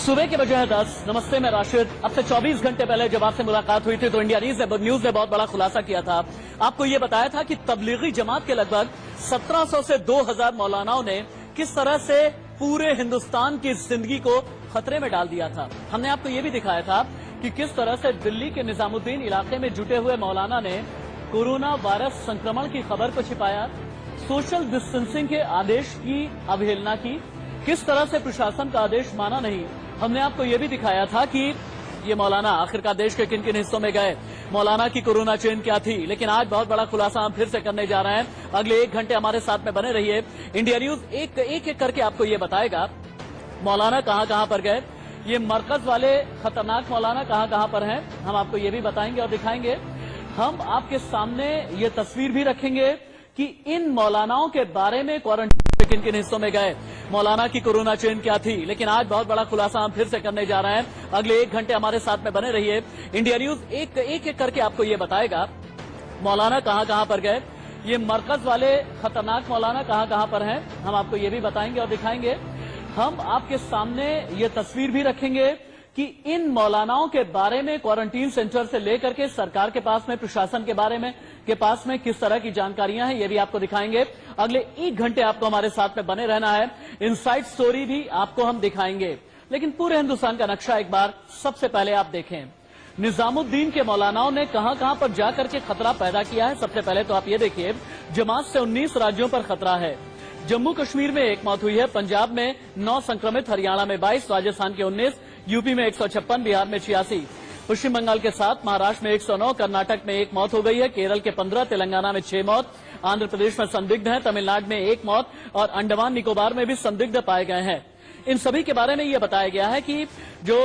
सुबह के बजे हैं 10। नमस्ते, मैं राशिद। अब से 24 घंटे पहले जब आपसे मुलाकात हुई थी तो इंडिया न्यूज ने बहुत बड़ा खुलासा किया था। आपको ये बताया था कि तबलीगी जमात के लगभग 1700 से 2000 मौलानाओं ने किस तरह से पूरे हिंदुस्तान की जिंदगी को खतरे में डाल दिया था। हमने आपको ये भी दिखाया था कि किस तरह से दिल्ली के निजामुद्दीन इलाके में जुटे हुए मौलाना ने कोरोना वायरस संक्रमण की खबर को छिपाया, सोशल डिस्टेंसिंग के आदेश की अवहेलना की, किस तरह से प्रशासन का आदेश माना नहीं। हमने आपको यह भी दिखाया था कि ये मौलाना आखिरकार देश के किन किन हिस्सों में गए, मौलाना की कोरोना चेन क्या थी। लेकिन आज बहुत बड़ा खुलासा हम फिर से करने जा रहे हैं। अगले 1 घंटे हमारे साथ में बने रहिए। इंडिया न्यूज एक करके आपको ये बताएगा मौलाना कहां कहां पर गए, ये मरकज वाले खतरनाक मौलाना कहां कहां पर हैं, हम आपको ये भी बताएंगे और दिखाएंगे। हम आपके सामने ये तस्वीर भी रखेंगे कि इन मौलानाओं के बारे में क्वारंटीन के किन किन हिस्सों में गए, मौलाना की कोरोना चेन क्या थी। लेकिन आज बहुत बड़ा खुलासा हम फिर से करने जा रहे हैं। अगले 1 घंटे हमारे साथ में बने रहिए। इंडिया न्यूज एक करके आपको ये बताएगा मौलाना कहां कहां पर गए, ये मरकज वाले खतरनाक मौलाना कहां कहां पर हैं, हम आपको ये भी बताएंगे और दिखाएंगे। हम आपके सामने ये तस्वीर भी रखेंगे कि इन मौलानाओं के बारे में क्वारंटीन सेंटर से लेकर के सरकार के पास में, प्रशासन के बारे में के पास में किस तरह की जानकारियां हैं, ये भी आपको दिखाएंगे। अगले 1 घंटे आपको हमारे साथ में बने रहना है। इनसाइड स्टोरी भी आपको हम दिखाएंगे। लेकिन पूरे हिंदुस्तान का नक्शा एक बार सबसे पहले आप देखें। निजामुद्दीन के मौलानाओं ने कहां कहां पर जाकर के खतरा पैदा किया है। सबसे पहले तो आप ये देखिए, जमात से 19 राज्यों पर खतरा है। जम्मू कश्मीर में 1 मौत हुई है, पंजाब में 9 संक्रमित, हरियाणा में 22, राजस्थान के 19, यूपी में 156, बिहार में 86, पश्चिम बंगाल के 7, महाराष्ट्र में 109, कर्नाटक में 1 मौत हो गई है, केरल के 15, तेलंगाना में 6 मौत, आंध्र प्रदेश में संदिग्ध है, तमिलनाडु में 1 मौत और अंडमान निकोबार में भी संदिग्ध पाए गए हैं। इन सभी के बारे में यह बताया गया है कि जो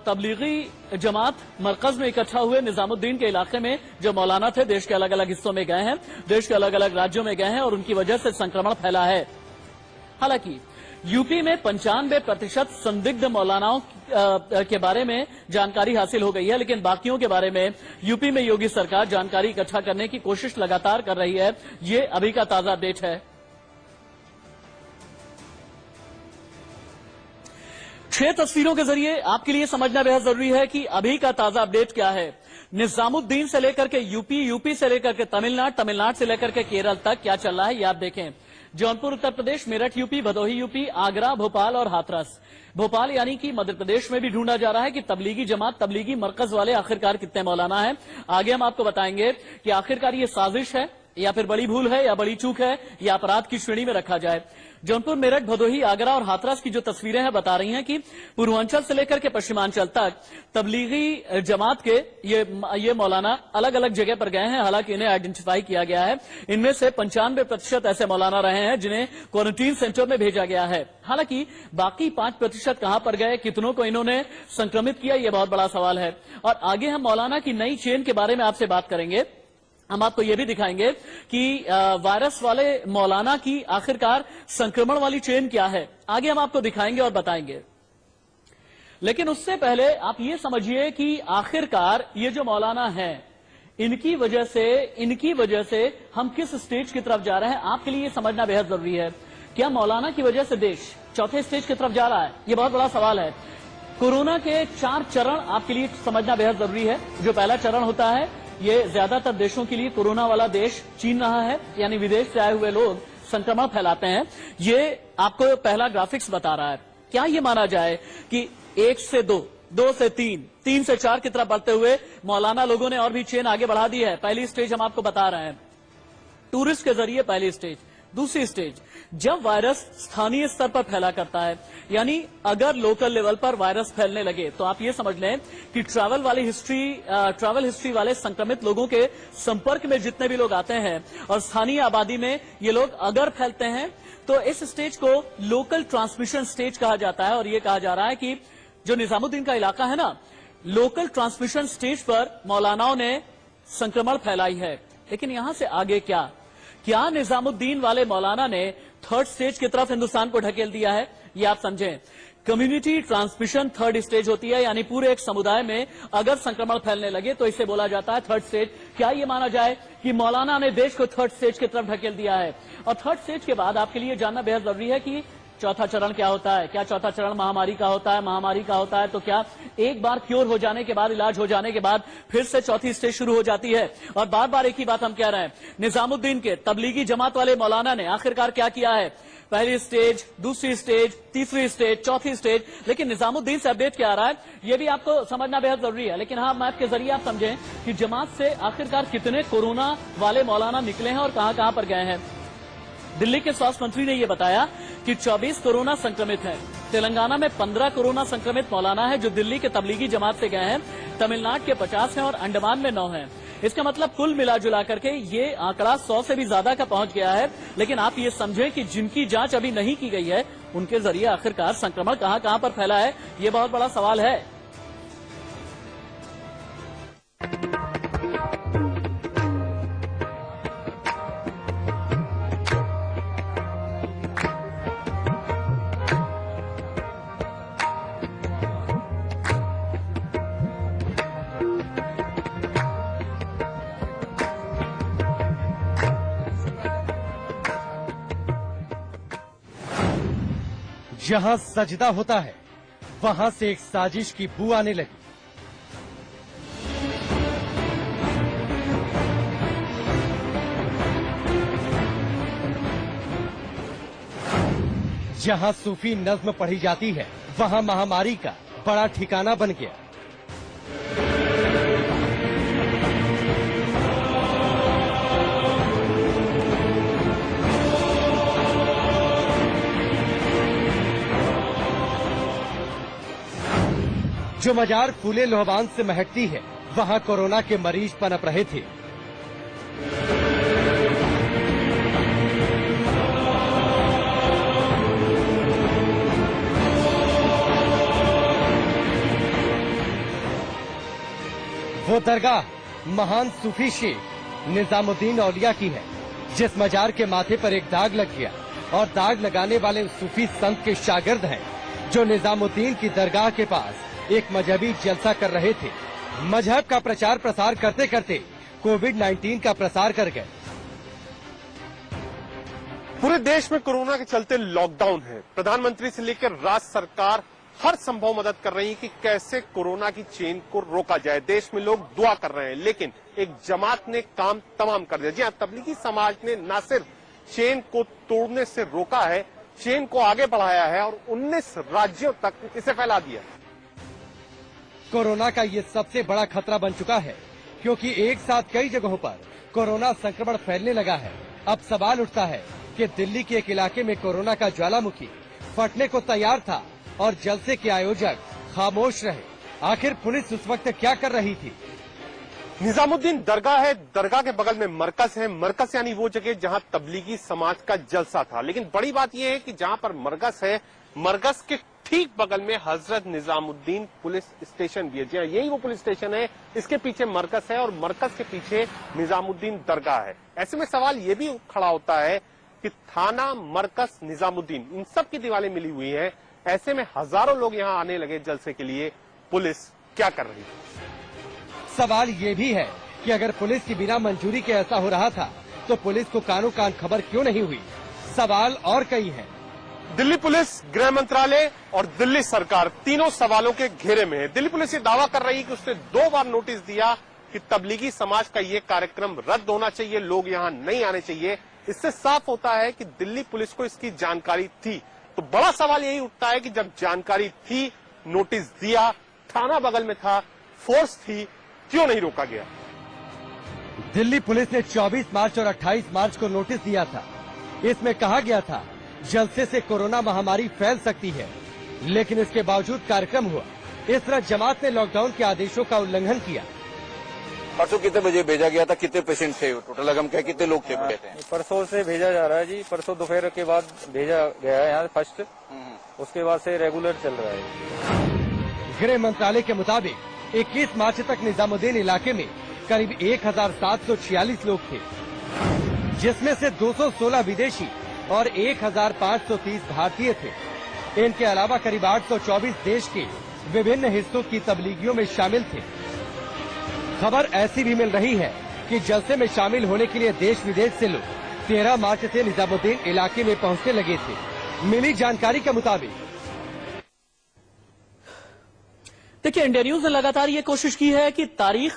तबलीगी जमात मरकज में इकट्ठा हुए निजामुद्दीन के इलाके में जो मौलाना थे, देश के अलग अलग हिस्सों में गए हैं, देश के अलग अलग राज्यों में गए हैं और उनकी वजह से संक्रमण फैला है। हालांकि यूपी में 95% संदिग्ध मौलानाओं के बारे में जानकारी हासिल हो गई है, लेकिन बाकियों के बारे में यूपी में योगी सरकार जानकारी इकट्ठा करने की कोशिश लगातार कर रही है। ये अभी का ताजा अपडेट है। 6 तस्वीरों के जरिए आपके लिए समझना बेहद जरूरी है कि अभी का ताजा अपडेट क्या है। निजामुद्दीन से लेकर के यूपी, यूपी से लेकर के तमिलनाडु, तमिलनाडु से लेकर के केरल तक क्या चल रहा है ये आप देखें। जौनपुर उत्तर प्रदेश, मेरठ यूपी, भदोही यूपी, आगरा, भोपाल और हाथरस। भोपाल यानी कि मध्य प्रदेश में भी ढूंढा जा रहा है कि तबलीगी जमात, तबलीगी मरकज वाले आखिरकार कितने मौलाना हैं। आगे हम आपको बताएंगे कि आखिरकार ये साजिश है या फिर बड़ी भूल है या बड़ी चूक है या अपराध की श्रेणी में रखा जाए। जौनपुर, मेरठ, भदोही, आगरा और हाथरस की जो तस्वीरें हैं बता रही हैं कि पूर्वांचल से लेकर के पश्चिमांचल तक तबलीगी जमात के ये मौलाना अलग अलग जगह पर गए हैं। हालांकि इन्हें आइडेंटिफाई किया गया है। इनमें से 95% ऐसे मौलाना रहे हैं जिन्हें क्वारंटीन सेंटर में भेजा गया है। हालांकि बाकी 5% कहां पर गए, कितनों को इन्होंने संक्रमित किया, यह बहुत बड़ा सवाल है। और आगे हम मौलाना की नई चेन के बारे में आपसे बात करेंगे। हम आपको यह भी दिखाएंगे कि वायरस वाले मौलाना की आखिरकार संक्रमण वाली चेन क्या है। आगे हम आपको दिखाएंगे और बताएंगे। लेकिन उससे पहले आप ये समझिए कि आखिरकार ये जो मौलाना हैं, इनकी वजह से हम किस स्टेज की तरफ जा रहे हैं, आपके लिए समझना बेहद जरूरी है। क्या मौलाना की वजह से देश चौथे स्टेज की तरफ जा रहा है? यह बहुत बड़ा सवाल है। कोरोना के 4 चरण आपके लिए समझना बेहद जरूरी है। जो पहला चरण होता है, ये ज्यादातर देशों के लिए कोरोना वाला देश चीन रहा है, यानी विदेश से आए हुए लोग संक्रमण फैलाते हैं। ये आपको पहला ग्राफिक्स बता रहा है। क्या ये माना जाए कि 1 से 2, 2 से 3, 3 से 4 की तरफ बढ़ते हुए मौलाना लोगों ने और भी चेन आगे बढ़ा दी है। पहली स्टेज हम आपको बता रहे हैं, टूरिस्ट के जरिए पहली स्टेज। दूसरी स्टेज, जब वायरस स्थानीय स्तर पर फैला करता है, यानी अगर लोकल लेवल पर वायरस फैलने लगे तो आप ये समझ लें कि ट्रैवल हिस्ट्री वाले संक्रमित लोगों के संपर्क में जितने भी लोग आते हैं और स्थानीय आबादी में ये लोग अगर फैलते हैं तो इस स्टेज को लोकल ट्रांसमिशन स्टेज कहा जाता है। और ये कहा जा रहा है कि जो निजामुद्दीन का इलाका है ना, लोकल ट्रांसमिशन स्टेज पर मौलानाओं ने संक्रमण फैलाई है। लेकिन यहां से आगे क्या निजामुद्दीन वाले मौलाना ने 3rd स्टेज की तरफ हिंदुस्तान को ढकेल दिया है? ये आप समझें। कम्युनिटी ट्रांसमिशन 3rd स्टेज होती है, यानी पूरे एक समुदाय में अगर संक्रमण फैलने लगे तो इसे बोला जाता है 3rd स्टेज। क्या ये माना जाए कि मौलाना ने देश को 3rd स्टेज की तरफ ढकेल दिया है? और 3rd स्टेज के बाद आपके लिए जानना बेहद जरूरी है कि चौथा चरण क्या होता है, क्या चौथा चरण महामारी का होता है, महामारी का होता है तो क्या एक बार क्योर हो जाने के बाद, इलाज हो जाने के बाद फिर से चौथी स्टेज शुरू हो जाती है। और बार बार एक ही बात हम कह रहे हैं, निजामुद्दीन के तबलीगी जमात वाले मौलाना ने आखिरकार क्या किया है, पहली स्टेज, दूसरी स्टेज, तीसरी स्टेज, चौथी स्टेज, लेकिन निजामुद्दीन से अपडेट क्या आ रहा है यह भी आपको समझना बेहद जरूरी है। लेकिन हाँ, मैप के जरिए आप समझें कि जमात से आखिरकार कितने कोरोना वाले मौलाना निकले हैं और कहां कहां पर गए हैं। दिल्ली के स्वास्थ्य मंत्री ने यह बताया कि 24 कोरोना संक्रमित हैं। तेलंगाना में 15 कोरोना संक्रमित मौलाना है जो दिल्ली के तबलीगी जमात से गए हैं। तमिलनाडु के 50 हैं और अंडमान में 9 हैं। इसका मतलब कुल मिलाजुला करके ये आंकड़ा 100 से भी ज्यादा का पहुंच गया है। लेकिन आप ये समझें कि जिनकी जांच अभी नहीं की गई है उनके जरिए आखिरकार संक्रमण कहां कहां पर फैला है, ये बहुत बड़ा सवाल है। जहां सजदा होता है वहां से एक साजिश की बू आने लगी। जहां सूफी नज्म पढ़ी जाती है वहां महामारी का बड़ा ठिकाना बन गया। जो मजार फूले लोहबान से महकती है वहां कोरोना के मरीज पनप रहे थे। वो दरगाह महान सूफी शेख निजामुद्दीन औलिया की है, जिस मजार के माथे पर एक दाग लग गया और दाग लगाने वाले उस सूफी संत के शागिर्द हैं जो निजामुद्दीन की दरगाह के पास एक मजहबी जलसा कर रहे थे। मजहब का प्रचार प्रसार करते करते कोविड-19 का प्रसार कर गए। पूरे देश में कोरोना के चलते लॉकडाउन है। प्रधानमंत्री से लेकर राज्य सरकार हर संभव मदद कर रही है कि कैसे कोरोना की चेन को रोका जाए। देश में लोग दुआ कर रहे हैं, लेकिन एक जमात ने काम तमाम कर दिया। जी हाँ, तबलीगी समाज ने न सिर्फ चेन को तोड़ने से रोका है, चेन को आगे बढ़ाया है और 19 राज्यों तक इसे फैला दिया। कोरोना का ये सबसे बड़ा खतरा बन चुका है, क्योंकि एक साथ कई जगहों पर कोरोना संक्रमण फैलने लगा है। अब सवाल उठता है कि दिल्ली के एक इलाके में कोरोना का ज्वालामुखी फटने को तैयार था और जलसे के आयोजक खामोश रहे। आखिर पुलिस उस वक्त क्या कर रही थी? निजामुद्दीन दरगाह है, दरगाह के बगल में मरकज है। मरकज यानी वो जगह जहां तबलीगी समाज का जलसा था। लेकिन बड़ी बात यह है कि जहां पर मरकज है, मरकज के ठीक बगल में हजरत निजामुद्दीन पुलिस स्टेशन भी है। जी हाँ, यही वो पुलिस स्टेशन है, इसके पीछे मरकज है और मरकज के पीछे निजामुद्दीन दरगाह है। ऐसे में सवाल ये भी खड़ा होता है कि थाना, मरकज, निजामुद्दीन, इन सब की दीवारें मिली हुई हैं। ऐसे में हजारों लोग यहाँ आने लगे जलसे के लिए। पुलिस क्या कर रही है? सवाल ये भी है कि अगर पुलिस की बिना मंजूरी के ऐसा हो रहा था तो पुलिस को कानो कान खबर क्यों नहीं हुई? सवाल और कई हैं। दिल्ली पुलिस, गृह मंत्रालय और दिल्ली सरकार तीनों सवालों के घेरे में है। दिल्ली पुलिस ये दावा कर रही है कि उसने 2 बार नोटिस दिया कि तबलीगी समाज का ये कार्यक्रम रद्द होना चाहिए, लोग यहाँ नहीं आने चाहिए। इससे साफ होता है कि दिल्ली पुलिस को इसकी जानकारी थी। तो बड़ा सवाल यही उठता है कि जब जानकारी थी, नोटिस दिया, थाना बगल में था, फोर्स थी, क्यों नहीं रोका गया? दिल्ली पुलिस ने 24 मार्च और 28 मार्च को नोटिस दिया था। इसमें कहा गया था जलसे से कोरोना महामारी फैल सकती है, लेकिन इसके बावजूद कार्यक्रम हुआ। इस तरह जमात ने लॉकडाउन के आदेशों का उल्लंघन किया। परसों कितने बजे भेजा गया था, कितने पेशेंट थे टोटल, अगर हम क्या कितने लोग थे? परसों से भेजा जा रहा है जी। परसों दोपहर के बाद भेजा गया है यहाँ फर्स्ट, उसके बाद से रेगुलर चल रहा है। गृह मंत्रालय के मुताबिक 21 मार्च तक निजामुद्दीन इलाके में करीब 1746 लोग थे, जिसमें से 216 विदेशी और 1530 भारतीय थे। इनके अलावा करीब 824 देश के विभिन्न हिस्सों की तबलीगियों में शामिल थे। खबर ऐसी भी मिल रही है कि जलसे में शामिल होने के लिए देश विदेश से लोग 13 मार्च से निजामुद्दीन इलाके में पहुंचने लगे थे। मिली जानकारी के मुताबिक देखिए, इंडिया न्यूज ने लगातार ये कोशिश की है कि तारीख